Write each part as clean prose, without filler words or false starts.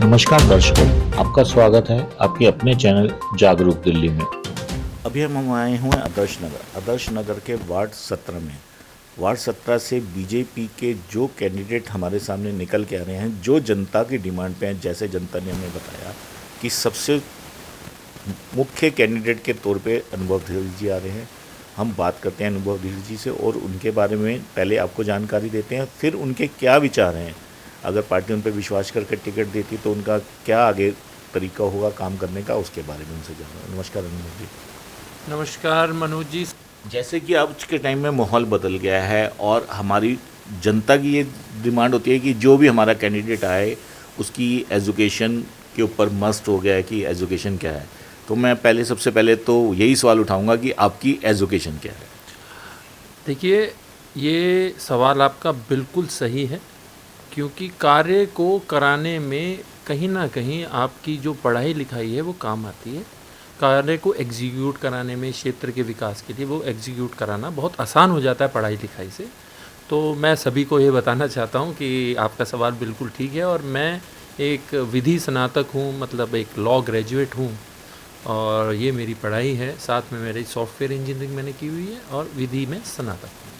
नमस्कार दर्शकों, आपका स्वागत है आपके अपने चैनल जागरूक दिल्ली में। अभी हम आए हुए हैं आदर्श नगर के वार्ड 17 में। वार्ड 17 से बीजेपी के जो कैंडिडेट हमारे सामने निकल के आ रहे हैं, जो जनता की डिमांड पे हैं, जैसे जनता ने हमें बताया कि सबसे मुख्य कैंडिडेट के तौर पे अनुभव धीर जी आ रहे हैं। हम बात करते हैं अनुभव धीर जी से और उनके बारे में पहले आपको जानकारी देते हैं, फिर उनके क्या विचार हैं। अगर पार्टी उन पर विश्वास करके टिकट देती तो उनका क्या आगे तरीका होगा काम करने का, उसके बारे में उनसे जाना। नमस्कार अनुभव जी। नमस्कार मनोज जी। जैसे कि आज के टाइम में माहौल बदल गया है और हमारी जनता की ये डिमांड होती है कि जो भी हमारा कैंडिडेट आए उसकी एजुकेशन के ऊपर मस्ट हो गया है कि एजुकेशन क्या है। तो मैं सबसे पहले तो यही सवाल उठाऊंगा कि आपकी एजुकेशन क्या है। देखिए, ये सवाल आपका बिल्कुल सही है, क्योंकि कार्य को कराने में कहीं ना कहीं आपकी जो पढ़ाई लिखाई है वो काम आती है। कार्य को एग्जीक्यूट कराने में, क्षेत्र के विकास के लिए वो एग्जीक्यूट कराना बहुत आसान हो जाता है पढ़ाई लिखाई से। तो मैं सभी को ये बताना चाहता हूँ कि आपका सवाल बिल्कुल ठीक है, और मैं एक विधि स्नातक हूँ, मतलब एक लॉ ग्रेजुएट हूँ, और ये मेरी पढ़ाई है। साथ में मेरी सॉफ्टवेयर इंजीनियरिंग मैंने की हुई है और विधि में स्नातक हूँ।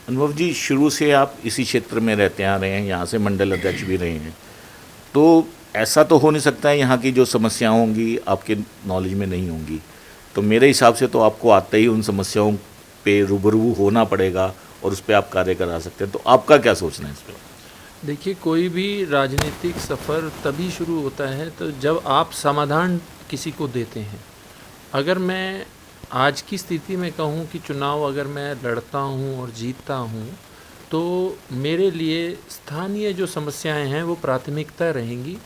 अनुभव जी, शुरू से आप इसी क्षेत्र में रहते आ रहे हैं, यहाँ से मंडल अध्यक्ष भी रहे हैं, तो ऐसा तो हो नहीं सकता है यहाँ की जो समस्याएं होंगी आपके नॉलेज में नहीं होंगी। तो मेरे हिसाब से तो आपको आते ही उन समस्याओं पे रूबरू होना पड़ेगा और उस पर आप कार्य करा सकते हैं। तो आपका क्या सोचना है इस पर? देखिए, कोई भी राजनीतिक सफ़र तभी शुरू होता है तो जब आप समाधान किसी को देते हैं। अगर मैं आज की स्थिति में कहूँ कि चुनाव अगर मैं लड़ता हूँ और जीतता हूँ, तो मेरे लिए स्थानीय जो समस्याएं हैं वो प्राथमिकता रहेंगी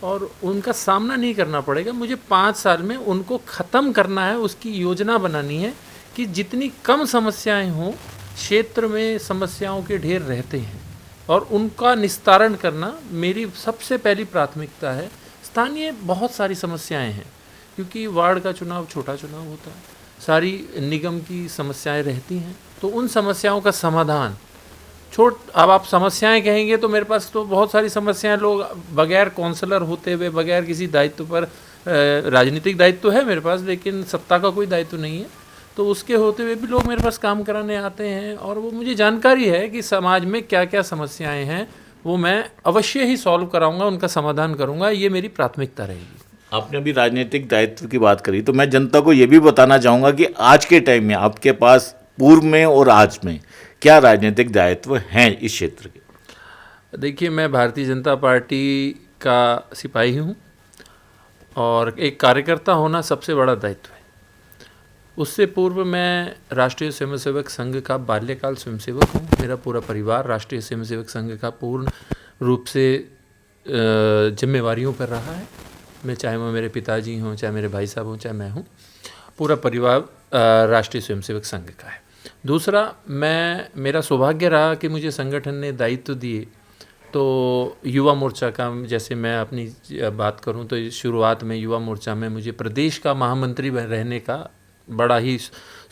और उनका सामना नहीं करना पड़ेगा। मुझे 5 साल में उनको ख़त्म करना है, उसकी योजना बनानी है कि जितनी कम समस्याएं हों। क्षेत्र में समस्याओं के ढेर रहते हैं और उनका निस्तारण करना मेरी सबसे पहली प्राथमिकता है। स्थानीय बहुत सारी समस्याएं हैं, क्योंकि वार्ड का चुनाव छोटा चुनाव होता है, सारी निगम की समस्याएं रहती हैं, तो उन समस्याओं का समाधान अब आप समस्याएं कहेंगे तो मेरे पास तो बहुत सारी समस्याएं, लोग बगैर काउंसलर होते हुए, बगैर किसी दायित्व पर, राजनीतिक दायित्व है मेरे पास लेकिन सत्ता का कोई दायित्व नहीं है, तो उसके होते हुए भी लोग मेरे पास काम कराने आते हैं और वो मुझे जानकारी है कि समाज में क्या क्या समस्याएं हैं, वो मैं अवश्य ही सॉल्व कराऊंगा, उनका समाधान करूंगा। ये मेरी प्राथमिकता रहेगी। आपने अभी राजनीतिक दायित्व की बात करी, तो मैं जनता को ये भी बताना चाहूँगा कि आज के टाइम में आपके पास पूर्व में और आज में क्या राजनीतिक दायित्व हैं इस क्षेत्र के? देखिए, मैं भारतीय जनता पार्टी का सिपाही हूँ और एक कार्यकर्ता होना सबसे बड़ा दायित्व है। उससे पूर्व मैं राष्ट्रीय स्वयंसेवक संघ का बाल्यकाल स्वयंसेवक हूँ। मेरा पूरा परिवार राष्ट्रीय स्वयंसेवक संघ का पूर्ण रूप से जिम्मेवारियों पर रहा है। मैं, चाहे वो मेरे पिताजी हों, चाहे मेरे भाई साहब हों, चाहे मैं हूँ, पूरा परिवार राष्ट्रीय स्वयंसेवक संघ का है। दूसरा, मेरा सौभाग्य रहा कि मुझे संगठन ने दायित्व दिए, तो युवा मोर्चा का, जैसे मैं अपनी बात करूं तो शुरुआत में युवा मोर्चा में मुझे प्रदेश का महामंत्री रहने का बड़ा ही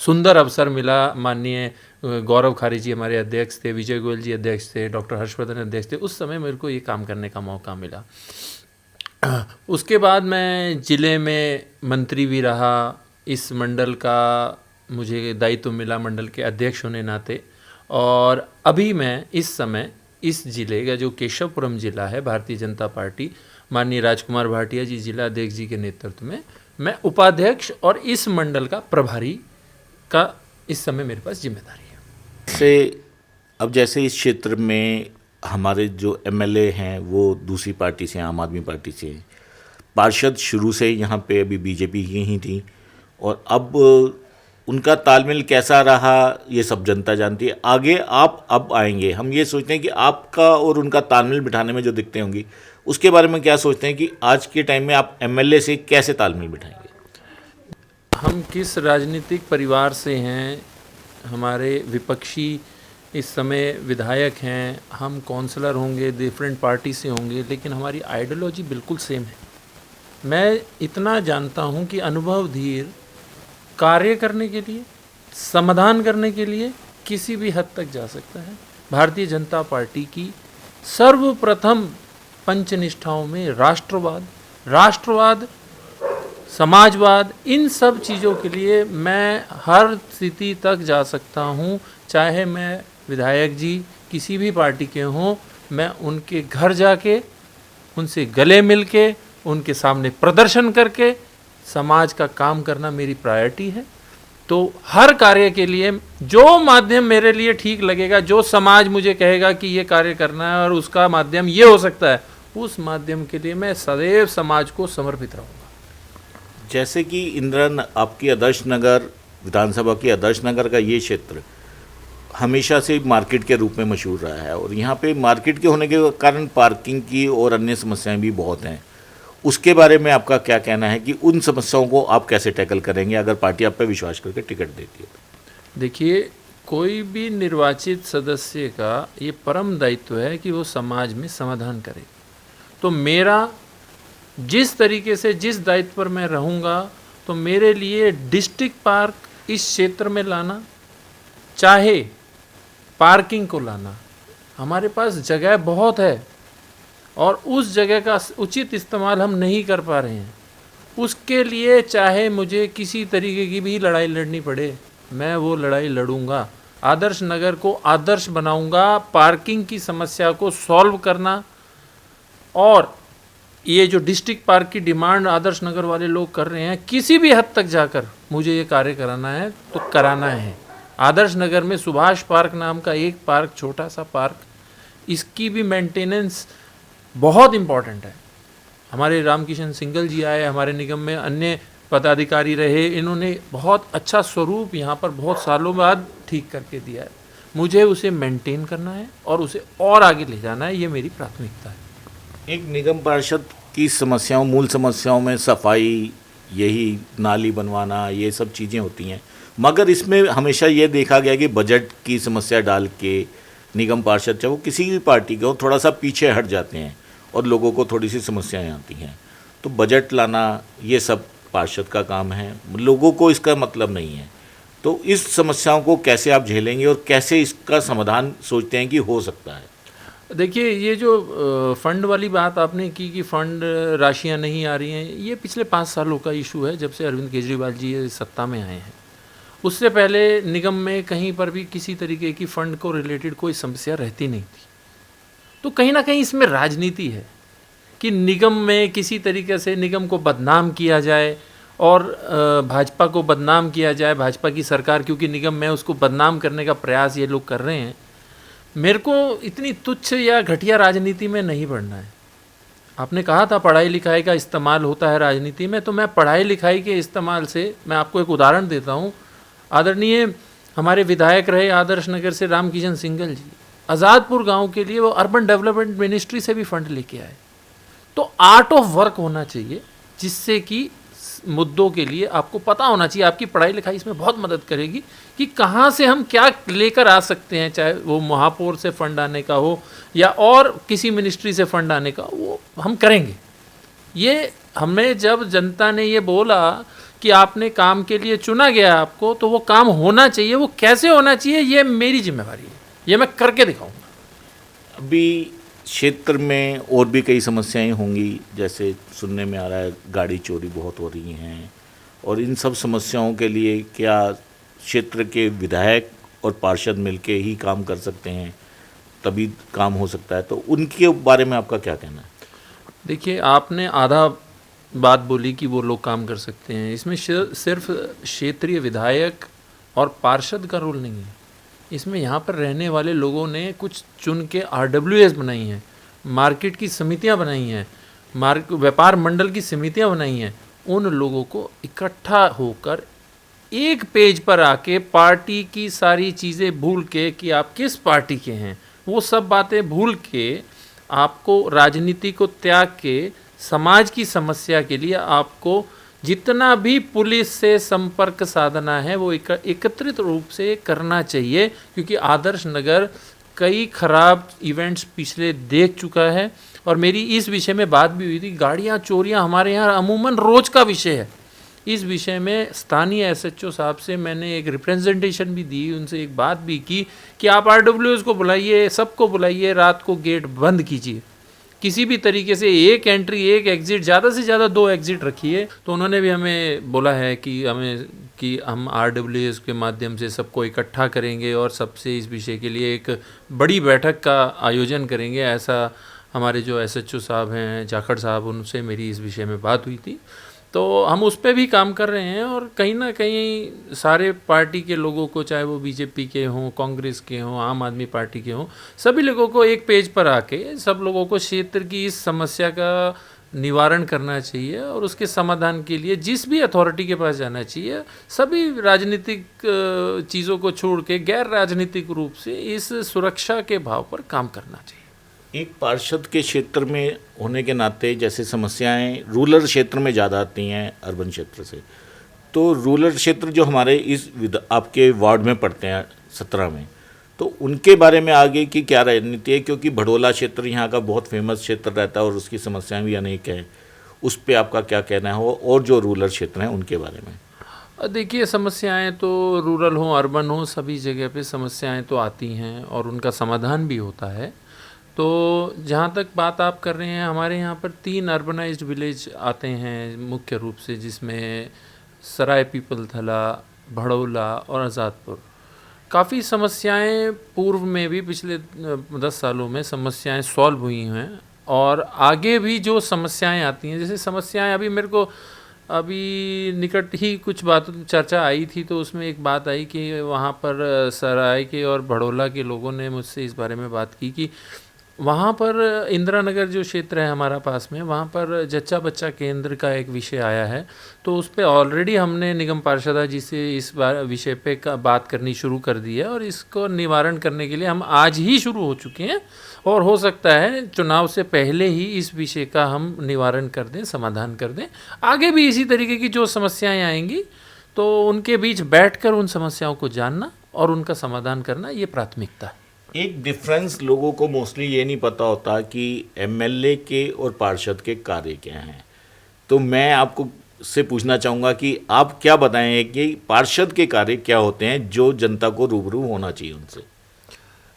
सुंदर अवसर मिला। माननीय गौरव खारी जी हमारे अध्यक्ष थे, विजय गोयल जी अध्यक्ष थे, डॉक्टर हर्षवर्धन अध्यक्ष थे। उस समय मेरे को ये काम करने का मौका मिला। उसके बाद मैं जिले में मंत्री भी रहा। इस मंडल का मुझे दायित्व मिला मंडल के अध्यक्ष होने नाते, और अभी मैं इस समय इस जिले का, जो केशवपुरम जिला है, भारतीय जनता पार्टी माननीय राजकुमार भाटिया जी जिला अध्यक्ष जी के नेतृत्व में मैं उपाध्यक्ष और इस मंडल का प्रभारी का इस समय मेरे पास जिम्मेदारी है। अब जैसे इस क्षेत्र में हमारे जो एमएलए हैं वो दूसरी पार्टी से, आम आदमी पार्टी से हैं। पार्षद शुरू से यहाँ पे अभी बीजेपी की ही थी, और अब उनका तालमेल कैसा रहा ये सब जनता जानती है। आगे आप अब आएंगे, हम ये सोचते हैं कि आपका और उनका तालमेल बिठाने में जो दिक्कतें होंगी उसके बारे में क्या सोचते हैं कि आज के टाइम में आप एमएलए से कैसे तालमेल बिठाएंगे? हम किस राजनीतिक परिवार से हैं, हमारे विपक्षी इस समय विधायक हैं, हम काउंसलर होंगे, डिफरेंट पार्टी से होंगे, लेकिन हमारी आइडियोलॉजी बिल्कुल सेम है। मैं इतना जानता हूं कि अनुभव धीर कार्य करने के लिए, समाधान करने के लिए किसी भी हद तक जा सकता है। भारतीय जनता पार्टी की सर्वप्रथम पंचनिष्ठाओं में राष्ट्रवाद, समाजवाद, इन सब चीज़ों के लिए मैं हर स्थिति तक जा सकता हूँ। चाहे मैं विधायक जी किसी भी पार्टी के हों, मैं उनके घर जाके उनसे गले मिल के उनके सामने प्रदर्शन करके समाज का काम करना मेरी प्रायोरिटी है। तो हर कार्य के लिए जो माध्यम मेरे लिए ठीक लगेगा, जो समाज मुझे कहेगा कि ये कार्य करना है और उसका माध्यम ये हो सकता है, उस माध्यम के लिए मैं सदैव समाज को समर्पित रहूँगा। जैसे कि इंदिरा आपकी आदर्श नगर विधानसभा की आदर्श नगर का ये क्षेत्र हमेशा से मार्केट के रूप में मशहूर रहा है और यहाँ पे मार्केट के होने के कारण पार्किंग की और अन्य समस्याएं भी बहुत हैं। उसके बारे में आपका क्या कहना है कि उन समस्याओं को आप कैसे टैकल करेंगे अगर पार्टी आप पे विश्वास करके टिकट देती है तो? देखिए, कोई भी निर्वाचित सदस्य का ये परम दायित्व है कि वो समाज में समाधान करे। तो मेरा जिस तरीके से जिस दायित्व पर मैं रहूँगा, तो मेरे लिए डिस्ट्रिक्ट पार्क इस क्षेत्र में लाना, चाहे पार्किंग को लाना, हमारे पास जगह बहुत है और उस जगह का उचित इस्तेमाल हम नहीं कर पा रहे हैं। उसके लिए चाहे मुझे किसी तरीके की भी लड़ाई लड़नी पड़े, मैं वो लड़ाई लड़ूंगा। आदर्श नगर को आदर्श बनाऊंगा। पार्किंग की समस्या को सॉल्व करना और ये जो डिस्ट्रिक्ट पार्क की डिमांड आदर्श नगर वाले लोग कर रहे हैं, किसी भी हद तक जाकर मुझे ये कार्य कराना है तो कराना है। आदर्श नगर में सुभाष पार्क नाम का एक पार्क, छोटा सा पार्क, इसकी भी मेंटेनेंस बहुत इम्पॉर्टेंट है। हमारे रामकिशन सिंगल जी आए, हमारे निगम में अन्य पदाधिकारी रहे, इन्होंने बहुत अच्छा स्वरूप यहाँ पर बहुत सालों बाद ठीक करके दिया है। मुझे उसे मेंटेन करना है और उसे और आगे ले जाना है, ये मेरी प्राथमिकता है। एक निगम पार्षद की समस्याओं, मूल समस्याओं में सफाई, यही नाली बनवाना, ये सब चीज़ें होती हैं, मगर इसमें हमेशा ये देखा गया कि बजट की समस्या डाल के निगम पार्षद चाहे वो किसी भी पार्टी के हो थोड़ा सा पीछे हट जाते हैं और लोगों को थोड़ी सी समस्याएं आती हैं। तो बजट लाना ये सब पार्षद का काम है, लोगों को इसका मतलब नहीं है। तो इस समस्याओं को कैसे आप झेलेंगे और कैसे इसका समाधान सोचते हैं कि हो सकता है? देखिए, ये जो फंड वाली बात आपने की कि फंड राशियां नहीं आ रही हैं, ये पिछले 5 सालों का इशू है, जब से अरविंद केजरीवाल जी सत्ता में आए हैं। उससे पहले निगम में कहीं पर भी किसी तरीके की फ़ंड को रिलेटेड कोई समस्या रहती नहीं थी। तो कहीं ना कहीं इसमें राजनीति है कि निगम में किसी तरीके से निगम को बदनाम किया जाए और भाजपा को बदनाम किया जाए, भाजपा की सरकार, क्योंकि निगम में उसको बदनाम करने का प्रयास ये लोग कर रहे हैं। मेरे को इतनी तुच्छ या घटिया राजनीति में नहीं पढ़ना है। आपने कहा था पढ़ाई लिखाई का इस्तेमाल होता है राजनीति में, तो मैं पढ़ाई लिखाई के इस्तेमाल से मैं आपको एक उदाहरण देता हूँ। आदरणीय हमारे विधायक रहे आदर्श नगर से रामकिशन सिंगल जी, आज़ादपुर गांव के लिए वो अर्बन डेवलपमेंट मिनिस्ट्री से भी फंड लेके आए। तो आर्ट ऑफ वर्क होना चाहिए, जिससे कि मुद्दों के लिए आपको पता होना चाहिए। आपकी पढ़ाई लिखाई इसमें बहुत मदद करेगी कि कहाँ से हम क्या लेकर आ सकते हैं, चाहे वो महापौर से फंड आने का हो या और किसी मिनिस्ट्री से फंड आने का, वो हम करेंगे। ये हमें जब जनता ने ये बोला कि आपने काम के लिए चुना गया आपको, तो वो काम होना चाहिए। वो कैसे होना चाहिए, ये मेरी जिम्मेवारी है, ये मैं करके दिखाऊंगा। अभी क्षेत्र में और भी कई समस्याएं होंगी, जैसे सुनने में आ रहा है गाड़ी चोरी बहुत हो रही हैं, और इन सब समस्याओं के लिए क्या क्षेत्र के विधायक और पार्षद मिलके ही काम कर सकते हैं, तभी काम हो सकता है? तो उनके बारे में आपका क्या कहना है? देखिए, आपने आधा बात बोली कि वो लोग काम कर सकते हैं। इसमें सिर्फ क्षेत्रीय विधायक और पार्षद का रोल नहीं है। इसमें यहाँ पर रहने वाले लोगों ने कुछ चुन के RWS बनाई हैं, मार्केट की समितियाँ बनाई हैं, व्यापार मंडल की समितियाँ बनाई हैं। उन लोगों को इकट्ठा होकर एक पेज पर आके पार्टी की सारी चीज़ें भूल के कि आप किस पार्टी के हैं, वो सब बातें भूल के आपको राजनीति को त्याग के समाज की समस्या के लिए आपको जितना भी पुलिस से संपर्क साधना है वो एकत्रित रूप से करना चाहिए, क्योंकि आदर्श नगर कई खराब इवेंट्स पिछले देख चुका है। और मेरी इस विषय में बात भी हुई थी। गाड़ियाँ चोरियाँ हमारे यहाँ अमूमन रोज़ का विषय है। इस विषय में स्थानीय SHO साहब से मैंने एक रिप्रेजेंटेशन भी दी, उनसे एक बात भी की कि आप RWS को बुलाइए, सबको बुलाइए, रात को गेट बंद कीजिए। किसी भी तरीके से एक एंट्री एक एग्जिट, ज़्यादा से ज़्यादा 2 एग्जिट रखिए। तो उन्होंने भी हमें बोला है कि हम RWS के माध्यम से सबको इकट्ठा करेंगे और सबसे इस विषय के लिए एक बड़ी बैठक का आयोजन करेंगे। ऐसा हमारे जो SHO साहब हैं, जाखड़ साहब, उनसे मेरी इस विषय में बात हुई थी। तो हम उस पर भी काम कर रहे हैं और कहीं ना कहीं सारे पार्टी के लोगों को, चाहे वो BJP के हों, कांग्रेस के हों, आम आदमी पार्टी के हों, सभी लोगों को एक पेज पर आके सब लोगों को क्षेत्र की इस समस्या का निवारण करना चाहिए और उसके समाधान के लिए जिस भी अथॉरिटी के पास जाना चाहिए, सभी राजनीतिक चीज़ों को छोड़ के गैर राजनीतिक रूप से इस सुरक्षा के भाव पर काम करना चाहिए। एक पार्षद के क्षेत्र में होने के नाते जैसे समस्याएं रूरल क्षेत्र में ज़्यादा आती हैं अर्बन क्षेत्र से, तो रूरल क्षेत्र जो हमारे इस आपके वार्ड में पड़ते हैं 17 में, तो उनके बारे में आगे की क्या रणनीति है? क्योंकि भड़ोला क्षेत्र यहाँ का बहुत फेमस क्षेत्र रहता है और उसकी समस्याएं भी अनेक हैं, उस पर आपका क्या कहना है? और जो रूरल क्षेत्र हैं उनके बारे में। देखिए, समस्याएं तो रूरल हो अर्बन हो सभी जगह पे समस्याएं तो आती हैं और उनका समाधान भी होता है। तो जहाँ तक बात आप कर रहे हैं, हमारे यहाँ पर 3 अर्बनाइज्ड विलेज आते हैं मुख्य रूप से, जिसमें सराय पीपलथला, भड़ौला और आज़ादपुर। काफ़ी समस्याएं पूर्व में भी पिछले 10 सालों में समस्याएं सॉल्व हुई हैं और आगे भी जो समस्याएं आती हैं, जैसे समस्याएं अभी निकट ही कुछ बात चर्चा आई थी, तो उसमें एक बात आई कि वहाँ पर सराय के और भड़ौला के लोगों ने मुझसे इस बारे में बात की कि वहाँ पर इंदिरा नगर जो क्षेत्र है हमारा पास में, वहाँ पर जच्चा बच्चा केंद्र का एक विषय आया है। तो उस पर ऑलरेडी हमने निगम पार्षदा जी से इस बार विषय पे बात करनी शुरू कर दी है और इसको निवारण करने के लिए हम आज ही शुरू हो चुके हैं और हो सकता है चुनाव से पहले ही इस विषय का हम निवारण कर दें, समाधान कर दें। आगे भी इसी तरीके की जो समस्याएँ आएंगी तो उनके बीच बैठकर उन समस्याओं को जानना और उनका समाधान करना, ये प्राथमिकता है। एक डिफरेंस लोगों को मोस्टली ये नहीं पता होता कि MLA के और पार्षद के कार्य क्या हैं। तो मैं आपको से पूछना चाहूँगा कि आप क्या बताएं कि पार्षद के कार्य क्या होते हैं जो जनता को रूबरू होना चाहिए उनसे।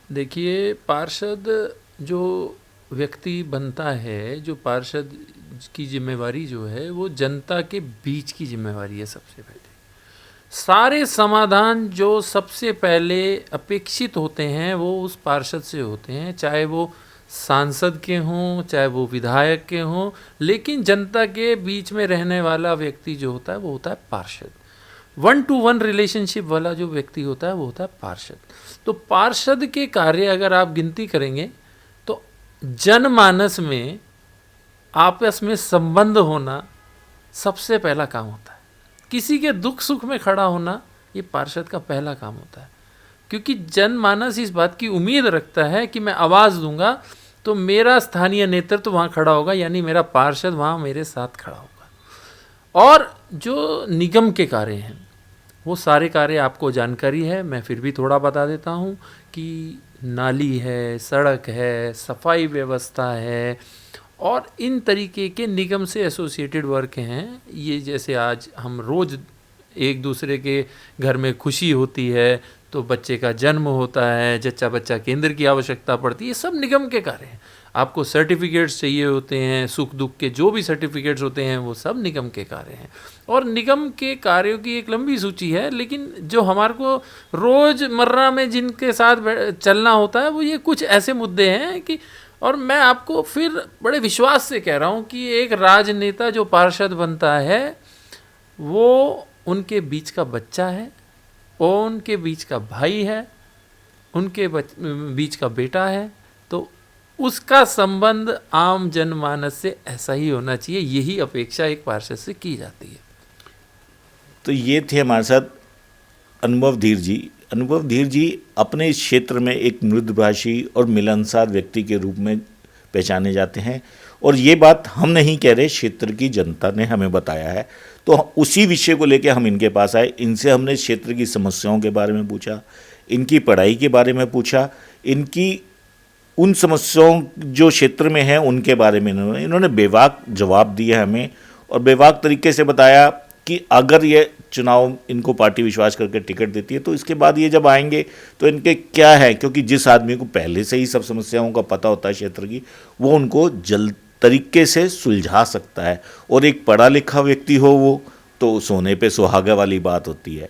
देखिए, पार्षद जो व्यक्ति बनता है, जो पार्षद की जिम्मेवारी जो है वो जनता के बीच की जिम्मेवारी है। सबसे पहले सारे समाधान जो सबसे पहले अपेक्षित होते हैं वो उस पार्षद से होते हैं, चाहे वो सांसद के हों, चाहे वो विधायक के हों, लेकिन जनता के बीच में रहने वाला व्यक्ति जो होता है वो होता है पार्षद। 1-to-1 रिलेशनशिप वाला जो व्यक्ति होता है वो होता है पार्षद। तो पार्षद के कार्य अगर आप गिनती करेंगे तो जनमानस में आपस में संबंध होना सबसे पहला काम होता है। किसी के दुख सुख में खड़ा होना ये पार्षद का पहला काम होता है, क्योंकि जनमानस इस बात की उम्मीद रखता है कि मैं आवाज़ दूंगा तो मेरा स्थानीय नेतृत्व तो वहाँ खड़ा होगा, यानी मेरा पार्षद वहाँ मेरे साथ खड़ा होगा। और जो निगम के कार्य हैं वो सारे कार्य आपको जानकारी है, मैं फिर भी थोड़ा बता देता हूँ कि नाली है, सड़क है, सफाई व्यवस्था है और इन तरीके के निगम से एसोसिएटेड वर्क हैं। ये जैसे आज हम रोज़ एक दूसरे के घर में खुशी होती है तो बच्चे का जन्म होता है, जच्चा बच्चा केंद्र की आवश्यकता पड़ती है, सब निगम के कार्य हैं। आपको सर्टिफिकेट्स चाहिए होते हैं, सुख दुख के जो भी सर्टिफिकेट्स होते हैं वो सब निगम के कार्य हैं। और निगम के कार्यों की एक लंबी सूची है, लेकिन जो हमारे को रोज़मर्रा में जिनके साथ चलना होता है वो ये कुछ ऐसे मुद्दे हैं कि, और मैं आपको फिर बड़े विश्वास से कह रहा हूँ कि एक राजनेता जो पार्षद बनता है वो उनके बीच का बच्चा है, वो उनके बीच का भाई है, उनके बीच का बेटा है, तो उसका संबंध आम जनमानस से ऐसा ही होना चाहिए। यही अपेक्षा एक पार्षद से की जाती है। तो ये थे हमारे साथ अनुभव धीर जी। अनुभव धीर जी अपने इस क्षेत्र में एक मृदुभाषी और मिलनसार व्यक्ति के रूप में पहचाने जाते हैं और ये बात हम नहीं कह रहे, क्षेत्र की जनता ने हमें बताया है। तो उसी विषय को लेकर हम इनके पास आए। इनसे हमने क्षेत्र की समस्याओं के बारे में पूछा, इनकी पढ़ाई के बारे में पूछा, इनकी उन समस्याओं जो क्षेत्र में हैं उनके बारे में इन्होंने बेबाक जवाब दिया हमें और बेबाक तरीके से बताया कि अगर ये चुनाव इनको पार्टी विश्वास करके टिकट देती है तो इसके बाद ये जब आएंगे तो इनके क्या है, क्योंकि जिस आदमी को पहले से ही सब समस्याओं का पता होता है क्षेत्र की, वो उनको जल्द तरीके से सुलझा सकता है। और एक पढ़ा लिखा व्यक्ति हो वो, तो सोने पे सुहागा वाली बात होती है।